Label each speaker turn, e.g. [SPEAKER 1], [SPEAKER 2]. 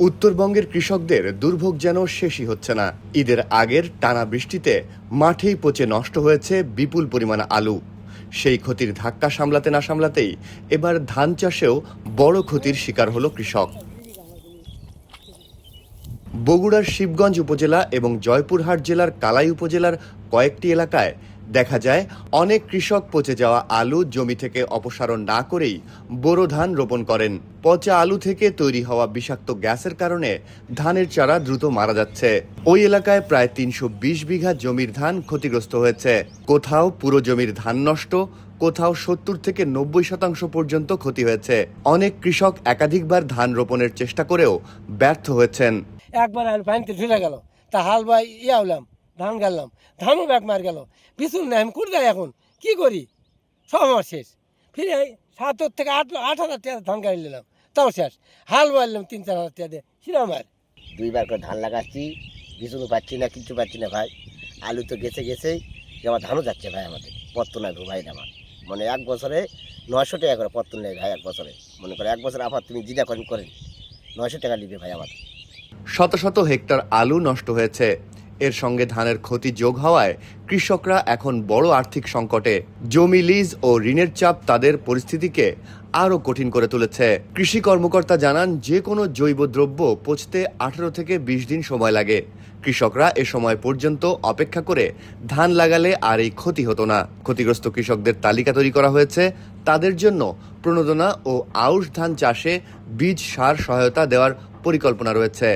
[SPEAKER 1] উত্তরবঙ্গের কৃষকদের দুর্ভোগ যেন শেষই হচ্ছে না। ঈদের আগের টানা বৃষ্টিতে মাঠেই পচে নষ্ট হয়েছে বিপুল পরিমাণ আলু। সেই ক্ষতির ধাক্কা সামলাতে না সামলাতেই এবার ধান চাষেও বড় ক্ষতির শিকার হলো কৃষক। বগুড়ার শিবগঞ্জ উপজেলা এবং জয়পুরহাট জেলার কালাই উপজেলার কয়েকটি এলাকায় দেখা যায় অনেক কৃষক পচে যাওয়া আলু জমি থেকে অপসারণ না করেই বোরো ধান রোপণ করেন। পচা আলু থেকে তৈরি হওয়া বিষাক্ত গ্যাসের কারণে ধানের চারা দ্রুত মারা যাচ্ছে। ওই এলাকায় প্রায় ৩২০ বিঘা জমির ধান ক্ষতিগ্রস্ত হয়েছে। কোথাও পুরো জমির ধান নষ্ট, কোথাও ৭০ থেকে ৯০% পর্যন্ত ক্ষতি হয়েছে। অনেক কৃষক একাধিকবার ধান রোপণের চেষ্টা করেও ব্যর্থ হয়েছেন।
[SPEAKER 2] একবার আলু পানিতে ঢুলে গেল, তা হাল বাই হলাম, ধান গাড়লাম, ধানও ব্যাগ মার গেল, বিচুল নেই, আমি কোথায় এখন কি করি? সব আমার শেষ। ফিরে ৭ থেকে ৮,০০০ টাকা ধান গাড়ি নিলাম, তাও শেষ। হাল বাড়লাম ৩-৪ হাজার টাকা দিয়ে, সেটা আমার।
[SPEAKER 3] দুইবার করে ধান লাগাচ্ছি, বিচুনও পাচ্ছি না, কিচ্ছু পাচ্ছি না ভাই। আলু তো গেছেই, আমার ধানও যাচ্ছে ভাই। আমাদের পত্তন লাগবে ভাই। আমার মানে 1 বছরে 900 টাকা করে পত্তন নেই ভাই। 1 বছরে মনে করে 1 বছর আবার তুমি যেটা করেন 900 টাকা নিবে ভাই আমাদের।
[SPEAKER 1] শত শত হেক্টর আলু নষ্ট হয়েছে। এর সঙ্গে ধানের ক্ষতি যোগ হওয়ায় কৃষকরা এখন বড় আর্থিক সংকটে। জমি লিজ ও ঋণের চাপ তাদের পরিস্থিতিকে আরও কঠিন করে তুলেছে। কৃষি কর্মকর্তা জানান, যে কোনো জৈব দ্রব্য পচতে 18 থেকে 20 দিন সময় লাগে। কৃষকরা এ সময় পর্যন্ত অপেক্ষা করে ধান লাগালে আর এই ক্ষতি হতো না। ক্ষতিগ্রস্ত কৃষকদের তালিকা তৈরি করা হয়েছে। তাদের জন্য প্রণোদনা ও আউশ ধান চাষে বীজ সার সহায়তা দেওয়ার পরিকল্পনা রয়েছে।